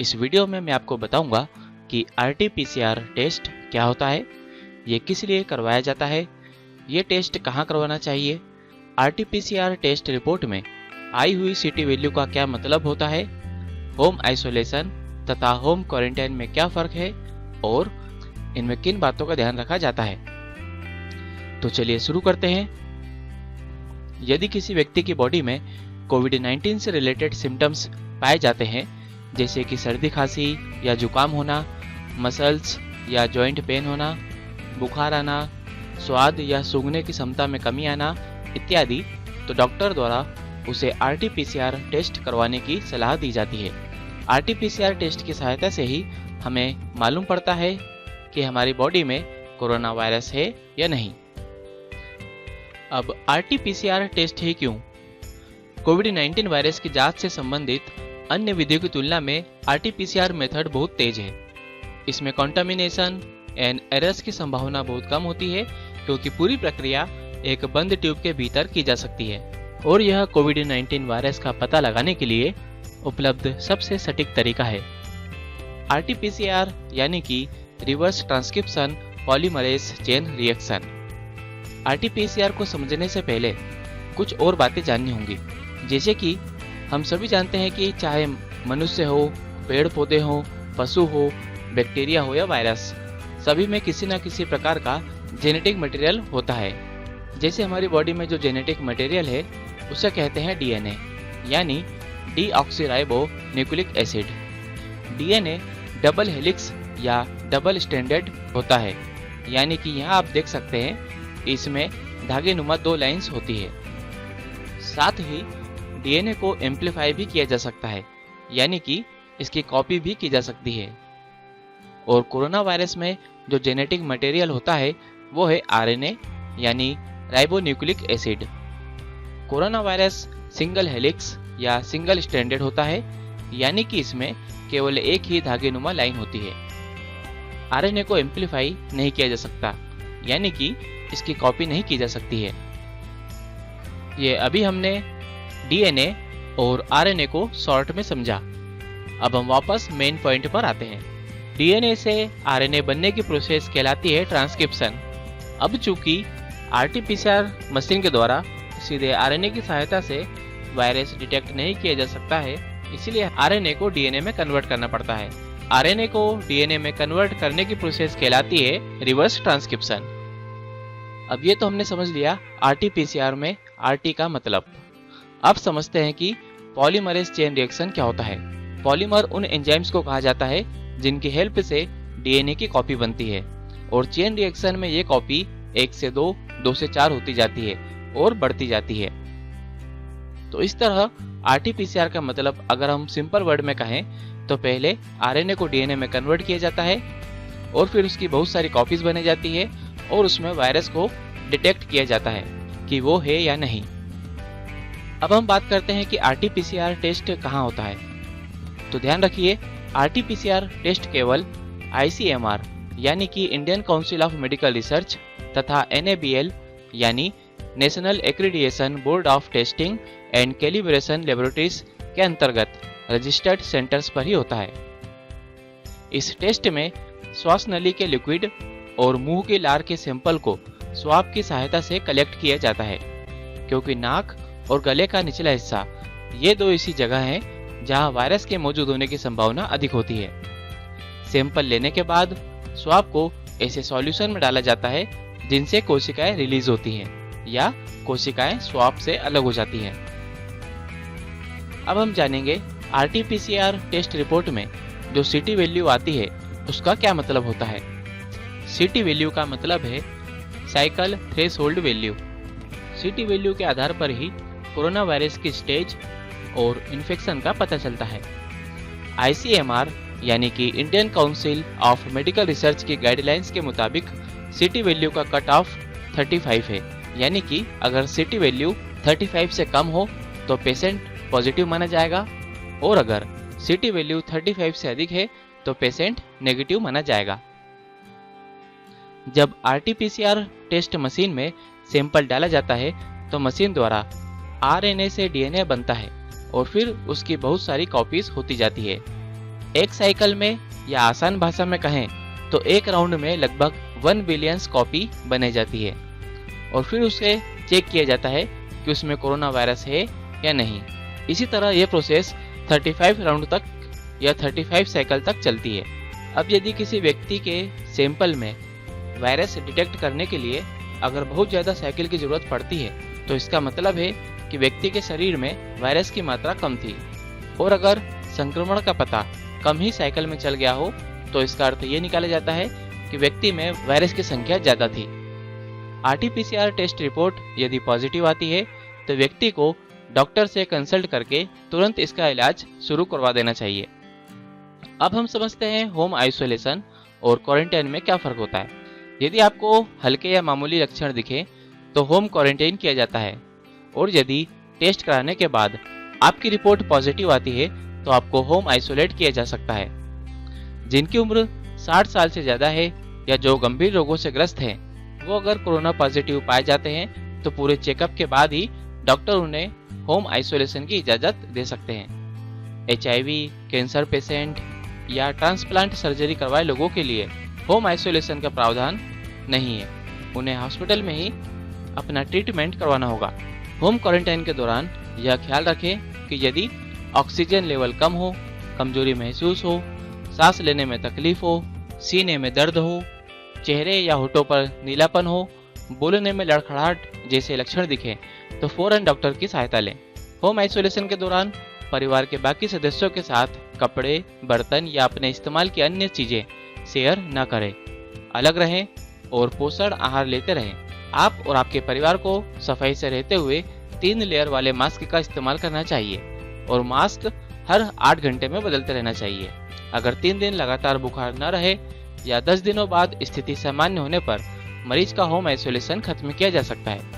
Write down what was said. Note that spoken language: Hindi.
इस वीडियो में मैं आपको बताऊंगा कि RT-PCR टेस्ट क्या होता है, ये किस लिए करवाया जाता है, ये टेस्ट कहाँ करवाना चाहिए, RT-PCR टेस्ट रिपोर्ट में आई हुई CT वैल्यू का क्या मतलब होता है, होम आइसोलेशन तथा होम क्वारंटाइन में क्या फ़र्क है और इनमें किन बातों का ध्यान रखा जाता है। तो चलिए शुरू करते हैं। यदि किसी व्यक्ति की बॉडी में कोविड-19 से रिलेटेड सिम्टम्स पाए जाते हैं, जैसे कि सर्दी खांसी या जुकाम होना, मसल्स या जॉइंट पेन होना, बुखार आना, स्वाद या सूंघने की क्षमता में कमी आना इत्यादि, तो डॉक्टर द्वारा उसे RT-PCR टेस्ट करवाने की सलाह दी जाती है। RT-PCR टेस्ट की सहायता से ही हमें मालूम पड़ता है कि हमारी बॉडी में कोरोना वायरस है या नहीं। अब RT-PCR टेस्ट है क्यों? कोविड-19 वायरस की जांच से संबंधित अन्य विधियों की तुलना में RT-PCR मेथड बहुत तेज है। इसमें कॉन्टामिनेशन एंड एरर्स की संभावना बहुत कम होती है, क्योंकि पूरी प्रक्रिया एक बंद ट्यूब के भीतर की जा सकती है और यह कोविड-19 वायरस का पता लगाने के लिए उपलब्ध सबसे सटीक तरीका है। RT-PCR यानी कि reverse transcription polymerase chain reaction. RT-PCR को समझने से पहले कुछ और बातें जाननी होंगी, जैसे कि हम सभी जानते हैं कि चाहे मनुष्य हो, पेड़ पौधे हो, पशु हो, बैक्टीरिया हो या वायरस, सभी में किसी न किसी प्रकार का जेनेटिक मटेरियल होता है। जैसे हमारी बॉडी में जो जेनेटिक मटेरियल है उसे कहते हैं DNA यानी deoxyribo nucleic acid. DNA double helix या डबल स्ट्रैंडेड होता है, यानी कि यहाँ आप देख सकते हैं इसमें धागे नुमा 2 लाइंस होती है। साथ ही DNA को एम्पलीफाई भी किया जा सकता है, यानी कि इसकी कॉपी भी की जा सकती है। और कोरोना वायरस में जो जेनेटिक मटेरियल होता है वो है RNA यानी ribonucleic acid. Corona virus single helix या सिंगल स्ट्रैंडेड होता है, यानी कि इसमें केवल एक ही धागेनुमा लाइन होती है। RNA को एम्पलीफाई नहीं किया जा सकता, यानी कि इसकी कॉपी नहीं की जा सकती है। ये अभी हमने DNA और RNA को शॉर्ट में समझा। अब हम वापस मेन पॉइंट पर आते हैं। DNA से RNA बनने की प्रोसेस कहलाती है ट्रांसक्रिप्शन। अब चूंकि RT-PCR मशीन के द्वारा सीधे RNA की सहायता से वायरस डिटेक्ट नहीं किया जा सकता है, इसलिए RNA को DNA में कन्वर्ट करना पड़ता है। RNA को DNA में कन्वर्ट करने की प्रोसेस कहलाती है रिवर्स ट्रांसक्रिप्शन। अब ये तो हमने समझ लिया RT-PCR में RT का मतलब। अब समझते हैं कि पॉलीमरेज चेन रिएक्शन क्या होता है। पॉलीमर उन एंजाइम्स को कहा जाता है जिनकी हेल्प से DNA की कॉपी बनती है, और चेन रिएक्शन में ये कॉपी 1 से 2, 2 से 4 होती जाती है और बढ़ती जाती है। तो इस तरह RT-PCR का मतलब अगर हम सिंपल वर्ड में कहें तो पहले RNA को DNA में कन्वर्ट किया जाता है और फिर उसकी बहुत सारी कॉपीज बनी जाती है और उसमें वायरस को डिटेक्ट किया जाता है कि वो है या नहीं। अब हम बात करते हैं कि RT-PCR टेस्ट कहाँ होता है। तो ध्यान रखिए, RT-PCR टेस्ट केवल ICMR यानी कि Indian council of medical research तथा NABL यानी national accreditation board of testing and calibration laboratories के अंतर्गत रजिस्टर्ड सेंटर्स पर ही होता है। इस टेस्ट में श्वास नली के लिक्विड और मुंह के लार के सैंपल को स्वाब की सहायता से कलेक्ट किया जाता है, क्योंकि नाक और गले का निचला हिस्सा ये 2 ऐसी जगह हैं जहां वायरस के मौजूद होने की संभावना अधिक होती है। सैंपल लेने के बाद स्वाब को ऐसे सॉल्यूशन में डाला जाता है जिनसे कोशिकाएं रिलीज होती हैं या कोशिकाएं स्वाब से अलग हो जाती हैं। अब हम जानेंगे RT-PCR टेस्ट रिपोर्ट में जो CT वैल्यू आती है उसका क्या मतलब होता है। CT वैल्यू का मतलब है cycle threshold value. CT value के आधार पर ही कोरोना वायरस की स्टेज और इन्फेक्शन का पता चलता है। ICMR यानी कि Indian council of medical research की गाइडलाइंस के मुताबिक CT वैल्यू का कट ऑफ 35 है, यानी कि अगर CT वैल्यू 35 से कम हो तो पेशेंट पॉजिटिव माना जाएगा और अगर CT वैल्यू 35 से अधिक है तो पेशेंट नेगेटिव माना जाएगा। जब RT-PCR टेस्ट मशीन में सैंपल डाला जाता है तो मशीन द्वारा RNA से DNA बनता है और फिर उसकी बहुत सारी कॉपीज होती जाती है। एक साइकिल में या आसान भाषा में कहें तो एक राउंड में लगभग 1 बिलियन कॉपी बनाई जाती है और फिर उसे चेक किया जाता है कि उसमें कोरोना वायरस है या नहीं। इसी तरह यह प्रोसेस 35 राउंड तक या 35 साइकिल तक चलती है। अब यदि किसी व्यक्ति के सैंपल में वायरस डिटेक्ट करने के लिए अगर बहुत ज़्यादा साइकिल की जरूरत पड़ती है तो इसका मतलब है कि व्यक्ति के शरीर में वायरस की मात्रा कम थी। और अगर संक्रमण का पता कम ही साइकिल में चल गया हो तो इसका अर्थ ये निकाला जाता है कि व्यक्ति में वायरस की संख्या ज़्यादा थी। RT-PCR टेस्ट रिपोर्ट यदि पॉजिटिव आती है तो व्यक्ति को डॉक्टर से कंसल्ट करके तुरंत इसका इलाज शुरू करवा देना चाहिए। अब हम समझते हैं होम आइसोलेशन और क्वारंटाइन में क्या फ़र्क होता है। यदि आपको हल्के या मामूली लक्षण दिखे तो होम क्वारंटाइन किया जाता है और यदि टेस्ट कराने के बाद आपकी रिपोर्ट पॉजिटिव आती है तो आपको होम आइसोलेट किया जा सकता है। जिनकी उम्र 60 साल से ज़्यादा है या जो गंभीर रोगों से ग्रस्त हैं वो अगर कोरोना पॉजिटिव पाए जाते हैं तो पूरे चेकअप के बाद ही डॉक्टर उन्हें होम आइसोलेशन की इजाज़त दे सकते हैं। HIV, कैंसर पेशेंट या ट्रांसप्लांट सर्जरी करवाए लोगों के लिए होम आइसोलेशन का प्रावधान नहीं है, उन्हें हॉस्पिटल में ही अपना ट्रीटमेंट करवाना होगा। होम क्वारंटाइन के दौरान यह ख्याल रखें कि यदि ऑक्सीजन लेवल कम हो, कमजोरी महसूस हो, सांस लेने में तकलीफ हो, सीने में दर्द हो, चेहरे या होठों पर नीलापन हो, बोलने में लड़खड़ाहट जैसे लक्षण दिखें तो फौरन डॉक्टर की सहायता लें। होम आइसोलेशन के दौरान परिवार के बाकी सदस्यों के साथ कपड़े, बर्तन या अपने इस्तेमाल की अन्य चीज़ें शेयर न करें। अलग रहें और पोषण आहार लेते रहें। आप और आपके परिवार को सफाई से रहते हुए 3 लेयर वाले मास्क का इस्तेमाल करना चाहिए और मास्क हर 8 घंटे में बदलते रहना चाहिए। अगर 3 दिन लगातार बुखार न रहे या 10 दिनों बाद स्थिति सामान्य होने पर मरीज का होम आइसोलेशन खत्म किया जा सकता है।